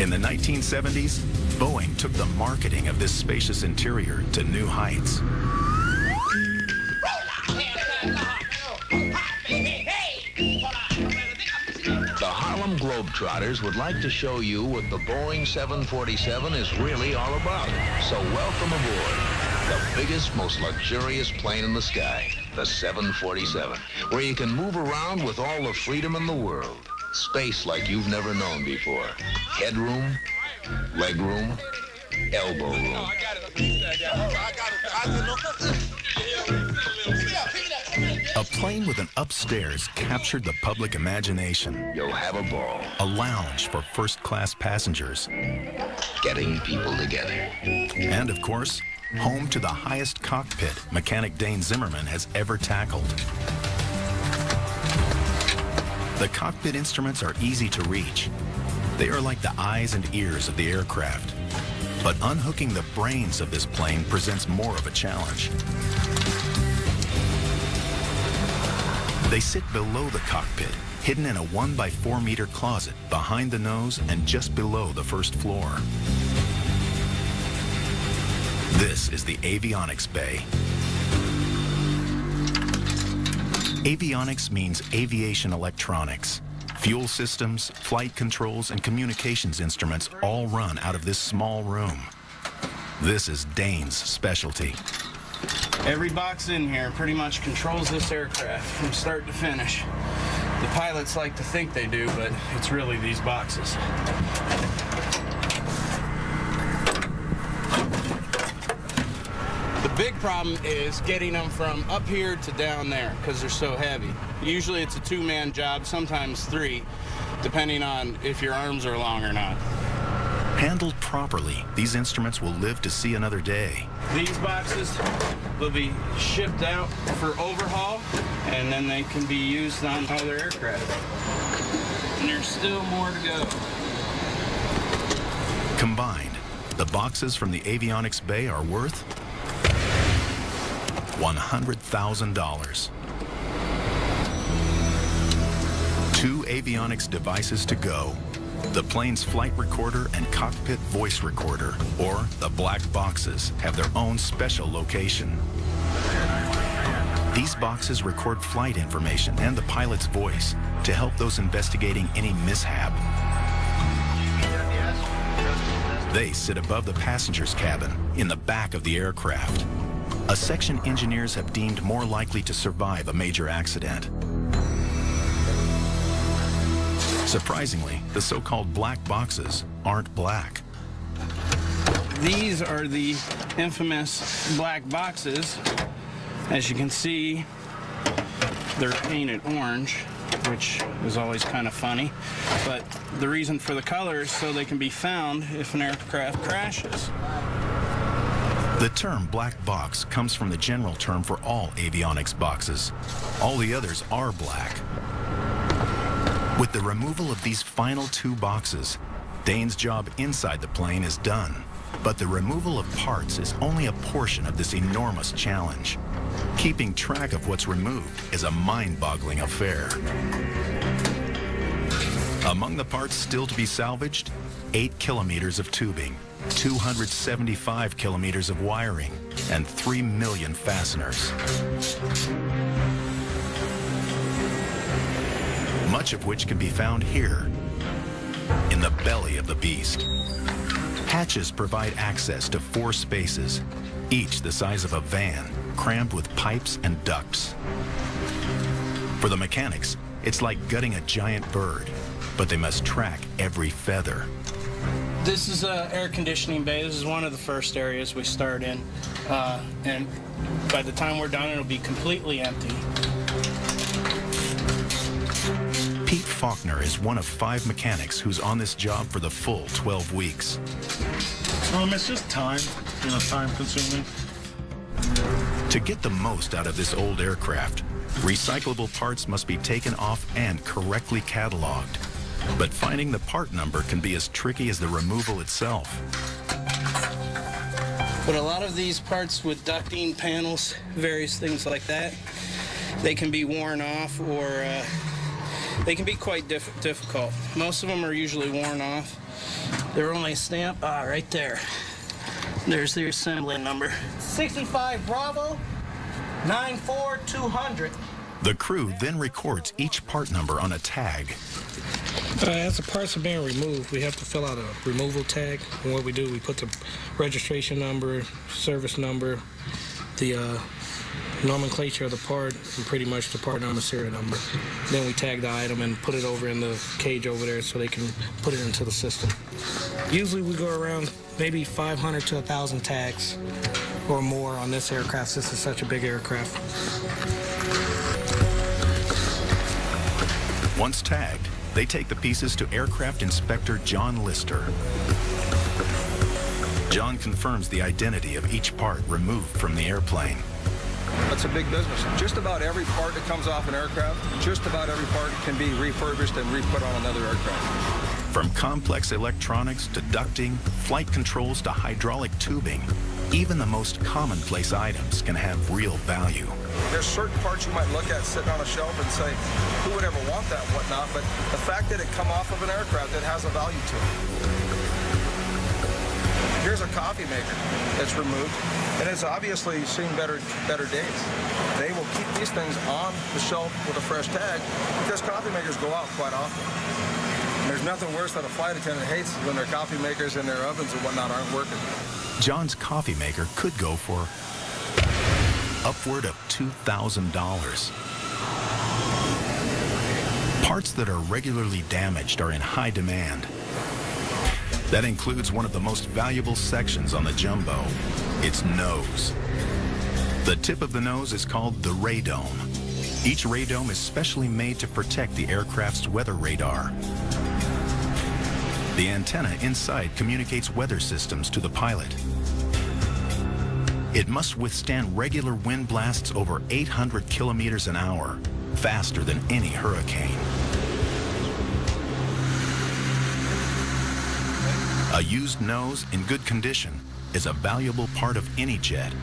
In the 1970s, Boeing took the marketing of this spacious interior to new heights. The Harlem Globetrotters would like to show you what the Boeing 747 is really all about. So welcome aboard the biggest, most luxurious plane in the sky, the 747, where you can move around with all the freedom in the world. Space like you've never known before. Headroom, legroom, elbow room. A plane with an upstairs captured the public imagination. You'll have a ball. A lounge for first-class passengers. Getting people together. And, of course, home to the highest cockpit mechanic Dane Zimmerman has ever tackled. The cockpit instruments are easy to reach. They are like the eyes and ears of the aircraft. But unhooking the brains of this plane presents more of a challenge. They sit below the cockpit, hidden in a 1-by-4-meter closet behind the nose and just below the first floor. This is the avionics bay. Avionics means aviation electronics. Fuel systems, flight controls, and communications instruments all run out of this small room. This is Dane's specialty. Every box in here pretty much controls this aircraft from start to finish. The pilots like to think they do, but it's really these boxes. The big problem is getting them from up here to down there because they're so heavy. Usually it's a two-man job, sometimes three, depending on if your arms are long or not. Handled properly, these instruments will live to see another day. These boxes will be shipped out for overhaul, and then they can be used on other aircraft. And there's still more to go. Combined, the boxes from the avionics bay are worth $100,000. 2 avionics devices to go. The plane's flight recorder and cockpit voice recorder, or the black boxes, have their own special location. These boxes record flight information and the pilot's voice to help those investigating any mishap. They sit above the passenger's cabin in the back of the aircraft, a section engineers have deemed more likely to survive a major accident. Surprisingly, the so-called black boxes aren't black. These are the infamous black boxes. As you can see, they're painted orange, which is always kind of funny. But the reason for the color is so they can be found if an aircraft crashes. The term black box comes from the general term for all avionics boxes. All the others are black. With the removal of these final 2 boxes, Dane's job inside the plane is done. But the removal of parts is only a portion of this enormous challenge. Keeping track of what's removed is a mind-boggling affair. Among the parts still to be salvaged, 8 kilometers of tubing, 275 kilometers of wiring, and 3 million fasteners. Much of which can be found here, in the belly of the beast. Hatches provide access to 4 spaces, each the size of a van, crammed with pipes and ducts. For the mechanics, it's like gutting a giant bird, but they must track every feather. This is an air conditioning bay. This is one of the first areas we start in. And by the time we're done, it'll be completely empty. Pete Faulkner is one of 5 mechanics who's on this job for the full 12 weeks. It's just time, time consuming. To get the most out of this old aircraft, recyclable parts must be taken off and correctly cataloged. But finding the part number can be as tricky as the removal itself. But a lot of these parts with ducting, panels, various things like that, they can be worn off or they can be quite difficult. Most of them are usually worn off. Their only stamp, right there. There's the assembly number. 65 Bravo, 94200. The crew then records each part number on a tag. As the parts are being removed, we have to fill out a removal tag. And what we do, we put the registration number, service number, the nomenclature of the part, and pretty much the part number, serial number. Then we tag the item and put it over in the cage over there so they can put it into the system. Usually we go around maybe 500 to 1,000 tags or more on this aircraft. This is such a big aircraft. Once tagged, they take the pieces to Aircraft Inspector John Lister. John confirms the identity of each part removed from the airplane. That's a big business. Just about every part that comes off an aircraft, just about every part can be refurbished and re-put on another aircraft. From complex electronics to ducting, flight controls to hydraulic tubing, even the most commonplace items can have real value. There's certain parts you might look at sitting on a shelf and say, who would ever want that and whatnot, but the fact that it come off of an aircraft, it has a value to it. Here's a coffee maker that's removed, and it's obviously seen better days. They will keep these things on the shelf with a fresh tag because coffee makers go out quite often. And there's nothing worse than a flight attendant hates when their coffee makers and their ovens and whatnot aren't working. John's coffee maker could go for upward of $2,000. Parts that are regularly damaged are in high demand. That includes one of the most valuable sections on the Jumbo, its nose. The tip of the nose is called the radome. Each radome is specially made to protect the aircraft's weather radar. The antenna inside communicates weather systems to the pilot. It must withstand regular wind blasts over 800 kilometers an hour, faster than any hurricane. A used nose in good condition is a valuable part of any jet.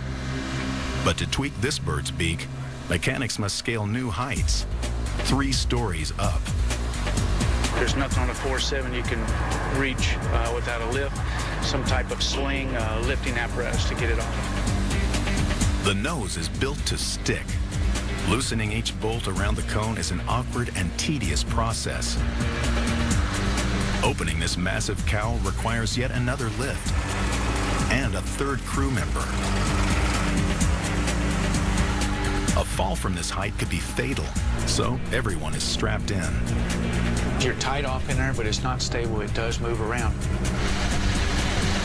But to tweak this bird's beak, mechanics must scale new heights, 3 stories up. There's nothing on a 4.7 you can reach without a lift, some type of sling, lifting apparatus to get it off. The nose is built to stick. Loosening each bolt around the cone is an awkward and tedious process. Opening this massive cowl requires yet another lift and a 3rd crew member. A fall from this height could be fatal, so everyone is strapped in. You're tied off in there, but it's not stable. It does move around.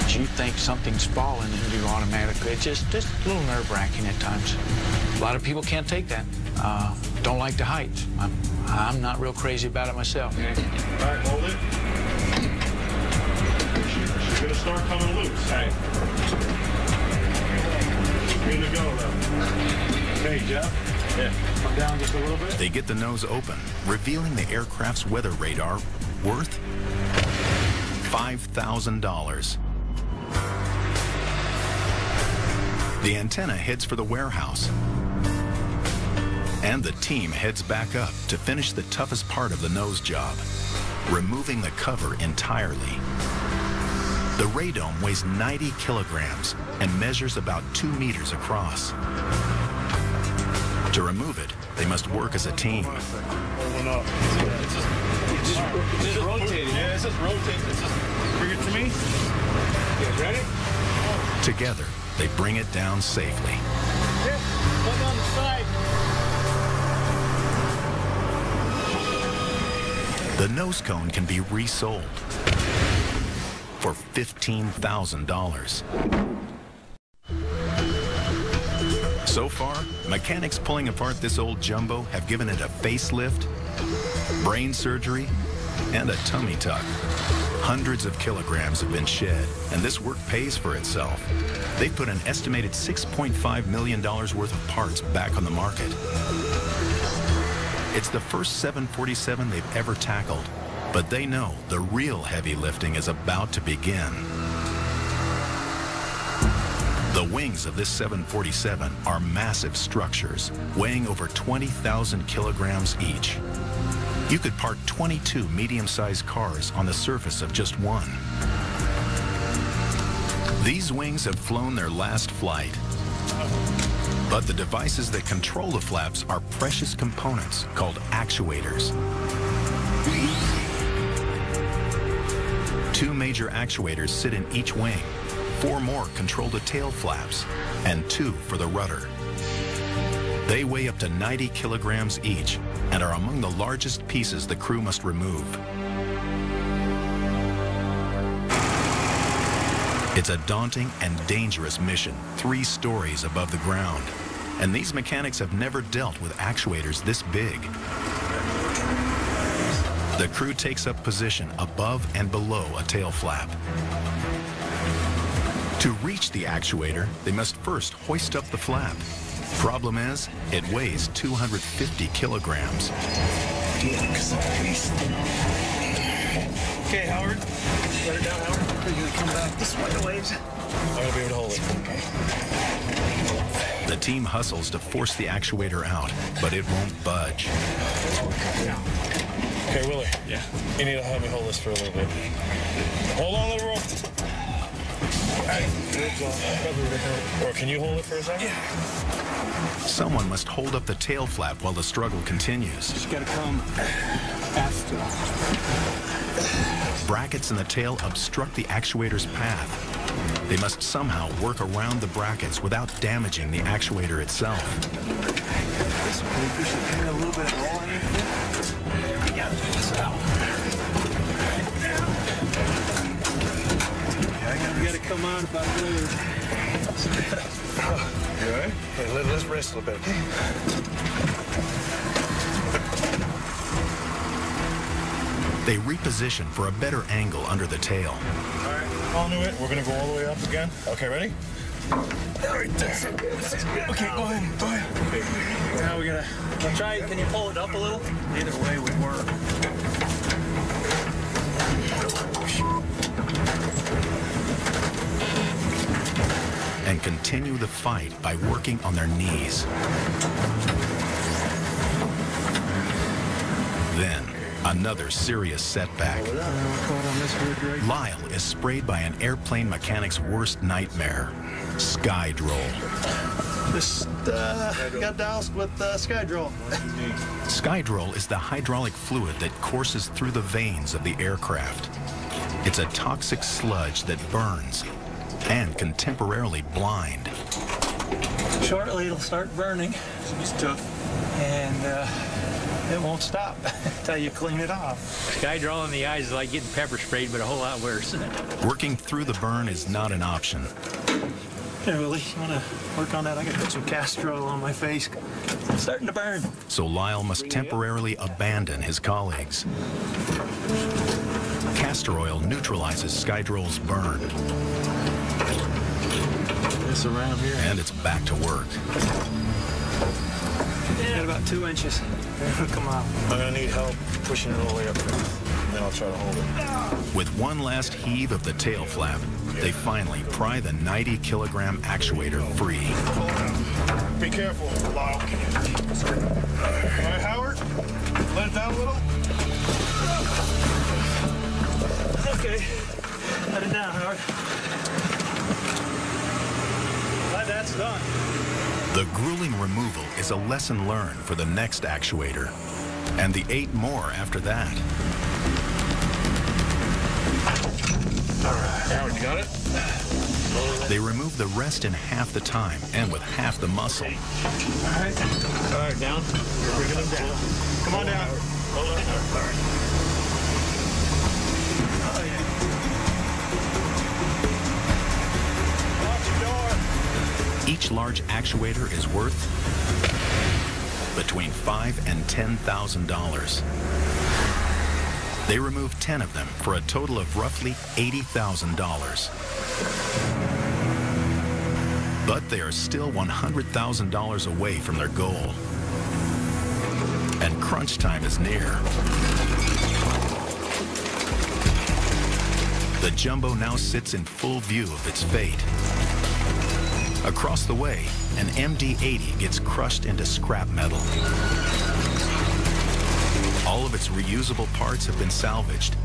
You think something's falling and you automatically, it's just a little nerve-wracking at times. A lot of people can't take that. Don't like the heights. I'm not real crazy about it myself. All right, hold it. You're gonna start coming loose. All right. Good to go, though. Hey, Jeff. Yeah. Come down just a little bit. They get the nose open, revealing the aircraft's weather radar worth $5,000. The antenna heads for the warehouse, and the team heads back up to finish the toughest part of the nose job, removing the cover entirely. The radome weighs 90 kilograms and measures about 2 meters across. To remove it, they must work as a team. Holding up. It's just rotating. Yeah, it's just rotating. It's just bring it to me. You guys ready? Together, they bring it down safely. Yep, look on the side. The nose cone can be resold for $15,000. So far, mechanics pulling apart this old Jumbo have given it a facelift, brain surgery, and a tummy tuck. Hundreds of kilograms have been shed, and this work pays for itself. They've put an estimated $6.5 million worth of parts back on the market. It's the first 747 they've ever tackled, but they know the real heavy lifting is about to begin. The wings of this 747 are massive structures, weighing over 20,000 kilograms each. You could park 22 medium-sized cars on the surface of just one. These wings have flown their last flight. But the devices that control the flaps are precious components called actuators. 2 major actuators sit in each wing. 4 more control the tail flaps, and 2 for the rudder. They weigh up to 90 kilograms each and are among the largest pieces the crew must remove. It's a daunting and dangerous mission, 3 stories above the ground. And these mechanics have never dealt with actuators this big. The crew takes up position above and below a tail flap. To reach the actuator, they must first hoist up the flap. Problem is, it weighs 250 kilograms. Okay, Howard. Let it down, Howard. Are you gonna come back this way, the waves? I'm gonna be able to hold it. Okay. The team hustles to force the actuator out, but it won't budge. Okay, Willie. Yeah. You need to help me hold this for a little bit. Hold on to the rope. Or can you hold it for a second? Yeah. Someone must hold up the tail flap while the struggle continues. Just gotta come faster. Brackets in the tail obstruct the actuator's path. They must somehow work around the brackets without damaging the actuator itself. A little bit of roll in here. You gotta do this out. You gotta come on if I move. You all right? Hey, let's rest a little bit, okay? They reposition for a better angle under the tail. All right, onto it. We're gonna go all the way up again. Okay, ready? Right there. Okay, go ahead. Go ahead. Now we gotta Try. Can you pull it up a little? either way would work. And continue the fight by working on their knees. Then, another serious setback. Lyle is sprayed by an airplane mechanic's worst nightmare, Skydroll. This got doused with Skydroll. Skydroll is the hydraulic fluid that courses through the veins of the aircraft. It's a toxic sludge that burns and can temporarily blind. Shortly, it'll start burning. It's tough. And it won't stop until you clean it off. Skydroll in the eyes is like getting pepper sprayed, but a whole lot worse. Working through the burn is not an option. Hey, Willie, you want to work on that? I got to put some castor oil on my face. It's starting to burn. So Lyle must temporarily abandon his colleagues. Castor oil neutralizes Skydroll's burn. This around here. And it's back to work. Got about 2 inches. Come on. I'm gonna need help pushing it all the way up there. And then I'll try to hold it. With one last heave of the tail flap, they finally pry the 90-kilogram actuator free. Be careful, Lyle. All right, Howard. Let it down a little. Okay. Let it down, Howard. Glad that's done. The grueling removal is a lesson learned for the next actuator, and the 8 more after that. All right, Howard, you got it? They remove the rest in half the time and with half the muscle. All right, down. We're bringing them down. Come on down. Hold on, Howard. All right. Each large actuator is worth between $5,000 and $10,000. They remove 10 of them for a total of roughly $80,000. But they are still $100,000 away from their goal. And crunch time is near. The Jumbo now sits in full view of its fate. Across the way, an MD-80 gets crushed into scrap metal. All of its reusable parts have been salvaged,